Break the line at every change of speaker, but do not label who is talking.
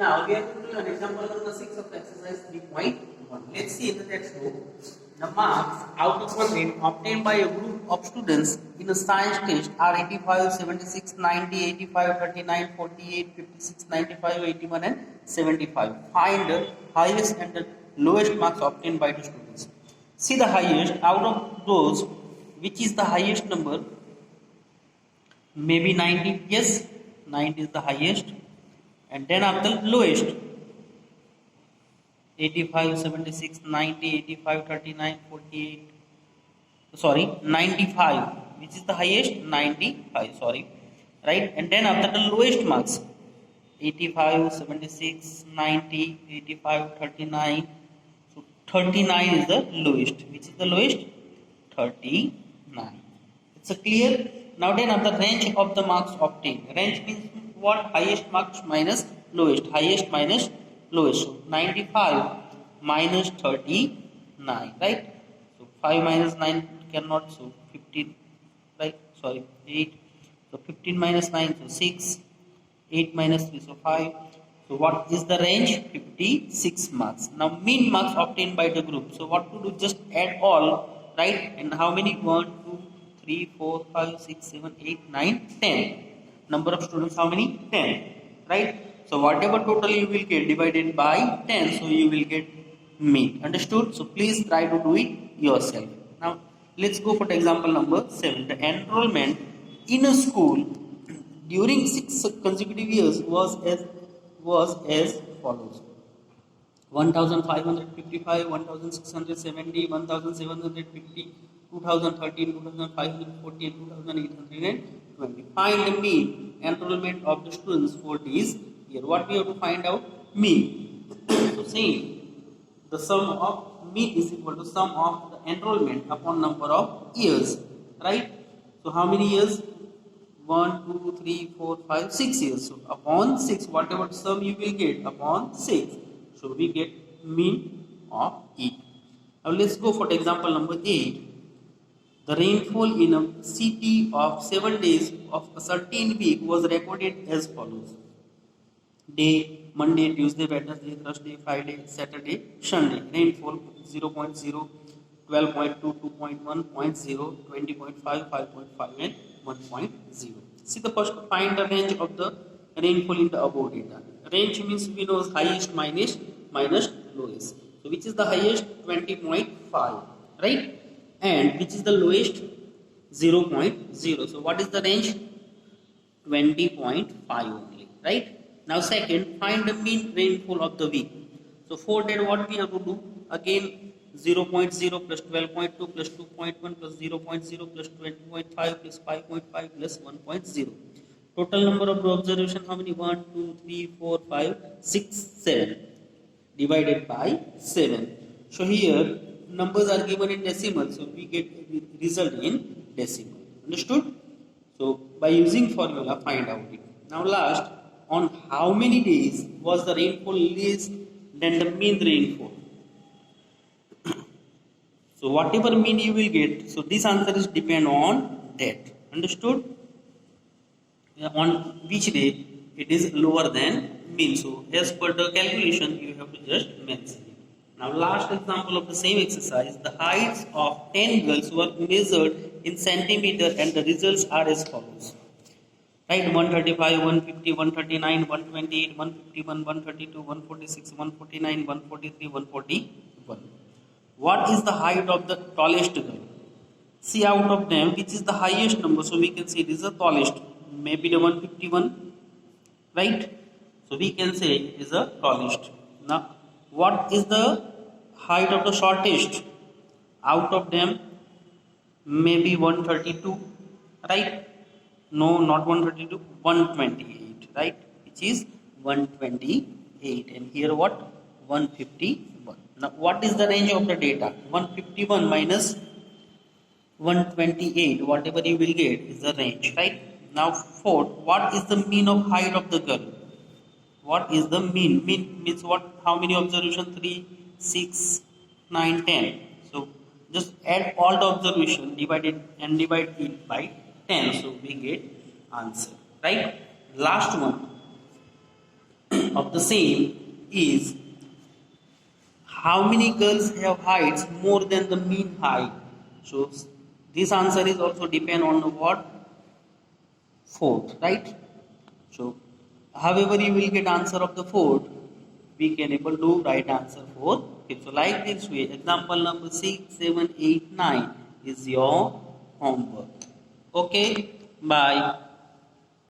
Now we are going to learn example number 6 of exercise 3.1. Let's see in the textbook the marks out of 100 obtained by a group of students in a science test are 85, 76, 90, 85, 39, 48, 56, 95, 81 and 75. Find the highest and the lowest marks obtained by the students. See the highest out of those, which is the highest number? Maybe 90. Yes, 90 is the highest. And then after lowest 85, 76, 90, 85, 39, 48, sorry 95, which is the highest? 95, sorry, right? And then after the lowest marks 85, 76, 90, 85, 39. So 39 is the lowest. Which is the lowest? 39. It's a clear. Now then of the range of the marks obtained. Range means what? Highest marks minus lowest. Highest minus lowest. So 95 minus 39, right? So 5 minus 9 cannot. So 15, right? Sorry, 8. So 15 minus 9, so 6. 8 minus 3, so 5. So what is the range? 56 marks. Now mean marks obtained by the group. So what to do? Just add all, right? And how many? 1, 2, 3, 4, 5, 6, 7, 8, 9, 10. Number of students, how many? 10. Right? So whatever total you will get divided by 10, so you will get mean. Understood? So please try to do it yourself. Now let's go for the example number 7. The enrollment in a school during 6 consecutive years was as follows: 1555, 1670, 1750, 2013, 2540 and 2820. Find the mean enrollment of the students for this year. What we have to find out? Mean. So same, the sum of mean is equal to sum of the enrollment upon number of years, right? So how many years? 1, 2, 3, 4, 5, 6 years. So upon 6, whatever sum you will get upon 6. So we get mean of it. Now let's go for the example number 8. The rainfall in a city of 7 days of a certain week was recorded as follows: day, Monday, Tuesday, Wednesday, Thursday, Friday, Saturday, Sunday. Rainfall 0.0, 12.2, 2.1, 0.0, 20.5, 5.5 and 1.0. See the first, find the range of the rainfall in the above data. Range means we know highest minus lowest. So which is the highest? 20.5, right? And which is the lowest? 0.0. So what is the range? 20.5 only, right? Now second, find the mean rainfall of the week. So for that what we have to do? Again 0.0 plus 12.2 plus 2.1 plus 0.0 plus 20.5 plus 5.5 plus 1.0. Total number of observation, how many? 1, 2, 3, 4, 5, 6, 7. Divided by 7. So here numbers are given in decimal. So we get result in decimal. Understood? So by using formula find out it. Now last, on how many days was the rainfall less than the mean rainfall? So whatever mean you will get, so this answer is depend on that. Understood? On which day it is lower than mean. So as per the calculation you have to just mention it. Now last example of the same exercise, the heights of 10 girls were measured in centimeter and the results are as follows. Right, 135, 150, 139, 128, 151, 132, 146, 149, 143, 141. What is the height of the tallest girl? See out of them which is the highest number. So we can say this is the tallest. Maybe the 151, right? So we can say it is the tallest. Now what is the height of the shortest? Out of them maybe 132, right? No, not 132, 128, right? Which is 128. And here what? 151. Now what is the range of the data? 151 minus 128, whatever you will get is the range, right? Now fourth, what is the mean of height of the girl? What is the mean? Mean means what? How many observation? 3, 6, 9, 10. So just add all the observation, divide it by 10. So we get answer, right? Last one. of the same is how many girls have heights more than the mean height. So this answer is also depend on the what? Fourth, right? So however you will get answer of the fourth, we can able to write answer for. Okay, so like this way, example number 6, 7, 8, 9 is your homework. Okay, bye.